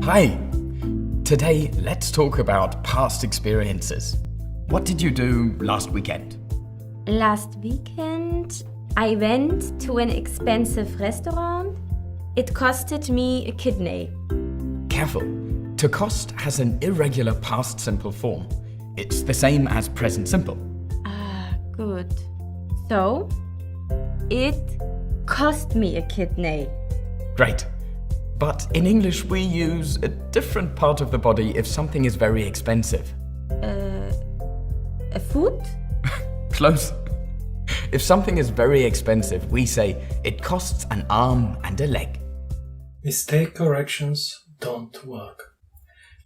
Hi! Today, let's talk about past experiences. What did you do last weekend? Last weekend, I went to an expensive restaurant. It costed me a kidney. Careful! To cost has an irregular past simple form. It's the same as present simple. Good. So, it cost me a kidney. Great. But in English, we use a different part of the body if something is very expensive. A foot? Close. If something is very expensive, we say it costs an arm and a leg. Mistake corrections don't work.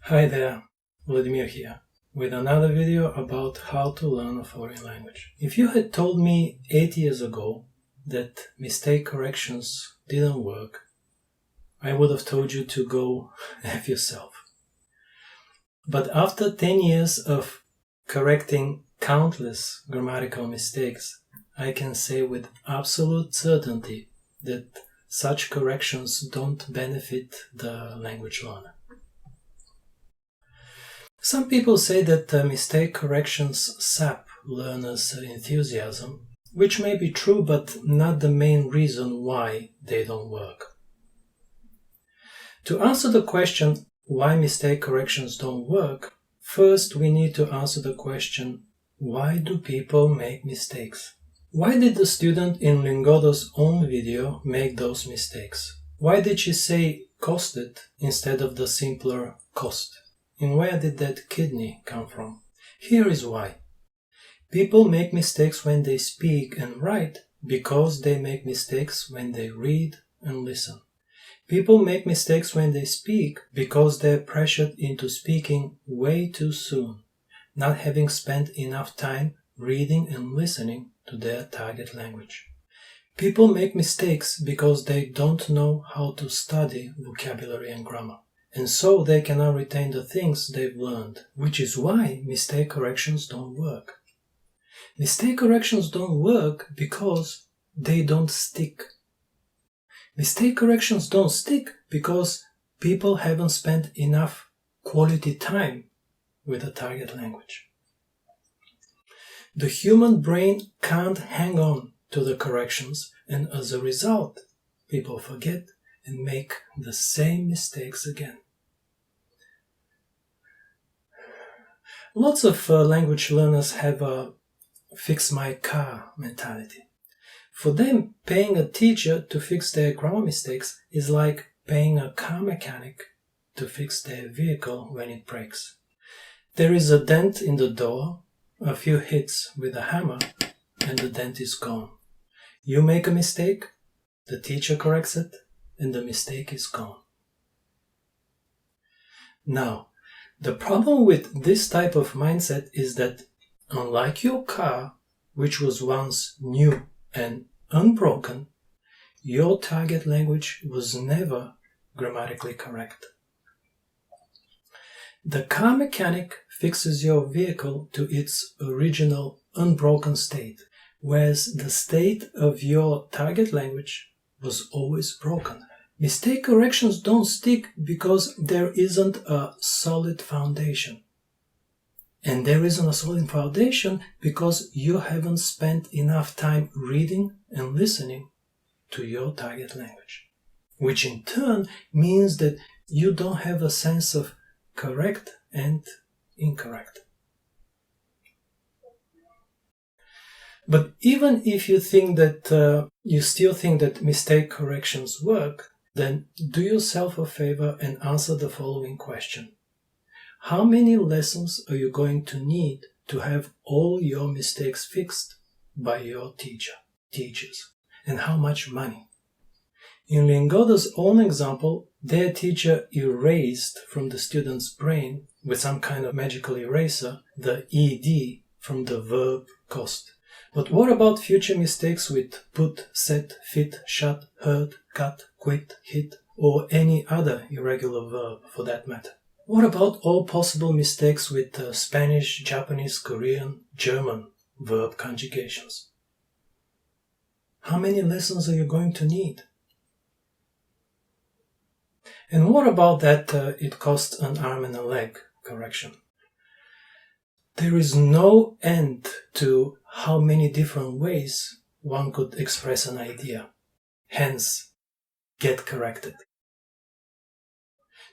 Hi there, Vladimir here, with another video about how to learn a foreign language. If you had told me 8 years ago that mistake corrections didn't work, I would have told you to go F yourself. But after 10 years of correcting countless grammatical mistakes, I can say with absolute certainty that such corrections don't benefit the language learner. Some people say that mistake corrections sap learners' enthusiasm, which may be true but not the main reason why they don't work. To answer the question why mistake corrections don't work, first we need to answer the question, why do people make mistakes? Why did the student in Lingodo's own video make those mistakes? Why did she say costed instead of the simpler cost? And where did that kidney come from? Here is why. People make mistakes when they speak and write because they make mistakes when they read and listen. People make mistakes when they speak because they're pressured into speaking way too soon, not having spent enough time reading and listening to their target language. People make mistakes because they don't know how to study vocabulary and grammar, and so they cannot retain the things they've learned, which is why mistake corrections don't work. Mistake corrections don't work because they don't stick. Mistake corrections don't stick because people haven't spent enough quality time with the target language. The human brain can't hang on to the corrections, and as a result, people forget and make the same mistakes again. Lots of language learners have a fix my car mentality. For them, paying a teacher to fix their grammar mistakes is like paying a car mechanic to fix their vehicle when it breaks. There is a dent in the door, a few hits with a hammer, and the dent is gone. You make a mistake, the teacher corrects it, and the mistake is gone. Now, the problem with this type of mindset is that, unlike your car, which was once new and unbroken, your target language was never grammatically correct. The car mechanic fixes your vehicle to its original unbroken state, whereas the state of your target language was always broken. Mistake corrections don't stick because there isn't a solid foundation. And there isn't a solid foundation because you haven't spent enough time reading and listening to your target language, which in turn means that you don't have a sense of correct and incorrect. But even if you think that you still think that mistake corrections work, then do yourself a favor and answer the following question. How many lessons are you going to need to have all your mistakes fixed by your teachers? And how much money? In Lingodo's own example, their teacher erased from the student's brain with some kind of magical eraser the ed from the verb cost. But what about future mistakes with put, set, fit, shut, hurt, cut, quit, hit, or any other irregular verb for that matter? What about all possible mistakes with Spanish, Japanese, Korean, German verb conjugations? How many lessons are you going to need? And what about that it costs an arm and a leg correction? There is no end to how many different ways one could express an idea, hence, get corrected.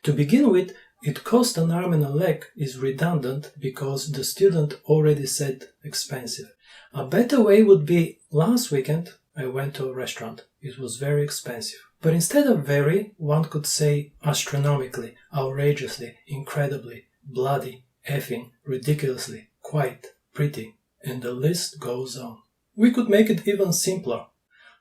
To begin with, it cost an arm and a leg is redundant because the student already said expensive. A better way would be, last weekend I went to a restaurant. It was very expensive. But instead of very, one could say astronomically, outrageously, incredibly, bloody, effing, ridiculously, quite, pretty, and the list goes on. We could make it even simpler.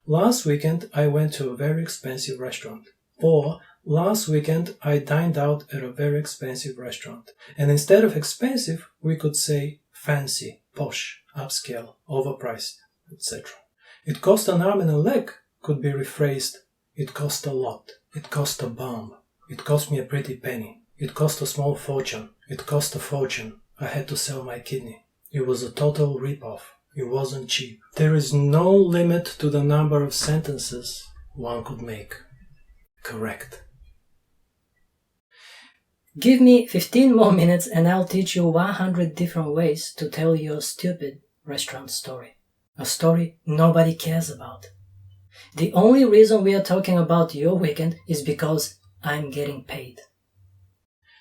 Last weekend I went to a very expensive restaurant. Or, last weekend I dined out at a very expensive restaurant. And instead of expensive, we could say fancy, posh, upscale, overpriced, etc. It cost an arm and a leg could be rephrased. It cost a lot. It cost a bomb. It cost me a pretty penny. It cost a small fortune. It cost a fortune. I had to sell my kidney. It was a total rip-off. It wasn't cheap. There is no limit to the number of sentences one could make. Correct. Give me 15 more minutes and I'll teach you 100 different ways to tell your stupid restaurant story. A story nobody cares about. The only reason we are talking about your weekend is because I'm getting paid.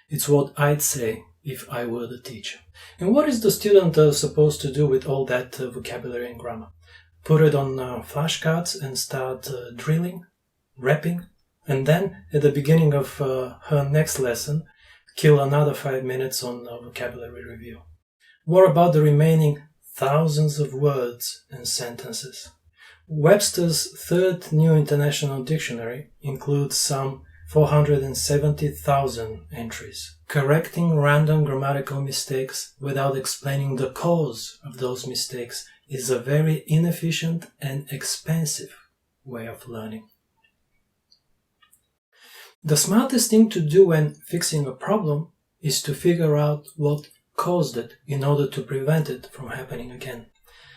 It's what I'd say if I were the teacher. And what is the student supposed to do with all that vocabulary and grammar? Put it on flashcards and start drilling, rapping, and then at the beginning of her next lesson, kill another 5 minutes on vocabulary review. What about the remaining thousands of words and sentences? Webster's third New International Dictionary includes some 470,000 entries. Correcting random grammatical mistakes without explaining the cause of those mistakes is a very inefficient and expensive way of learning. The smartest thing to do when fixing a problem is to figure out what caused it in order to prevent it from happening again.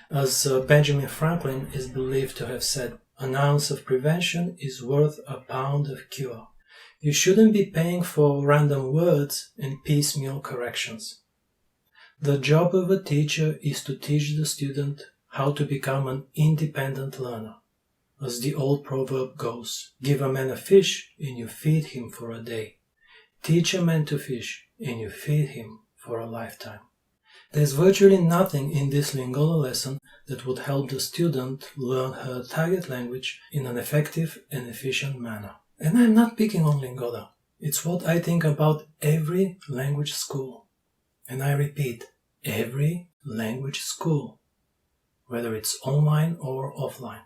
As Benjamin Franklin is believed to have said, an ounce of prevention is worth a pound of cure. You shouldn't be paying for random words and piecemeal corrections. The job of a teacher is to teach the student how to become an independent learner. As the old proverb goes, give a man a fish and you feed him for a day. Teach a man to fish and you feed him for a lifetime. There's virtually nothing in this Lingala lesson that would help the student learn her target language in an effective and efficient manner. And I'm not picking on Lingala. It's what I think about every language school. And I repeat, every language school, whether it's online or offline.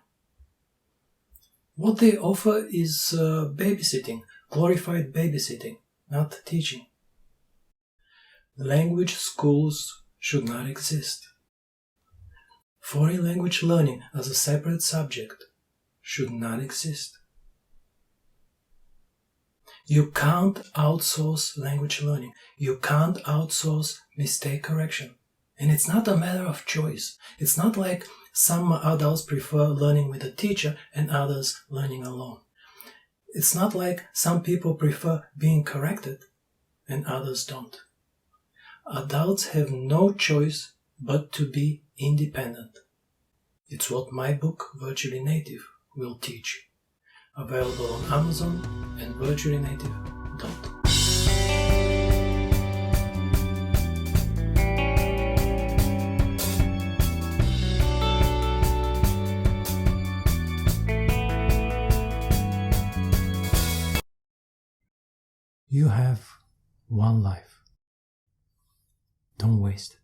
What they offer is babysitting, glorified babysitting, not teaching. Language schools should not exist. Foreign language learning as a separate subject should not exist. You can't outsource language learning. You can't outsource mistake correction. And it's not a matter of choice. It's not like some adults prefer learning with a teacher and others learning alone. It's not like some people prefer being corrected and others don't. Adults have no choice but to be independent. It's what my book, Virtually Native, will teach. Available on Amazon and virtuallynative.com. You have one life. Don't waste it.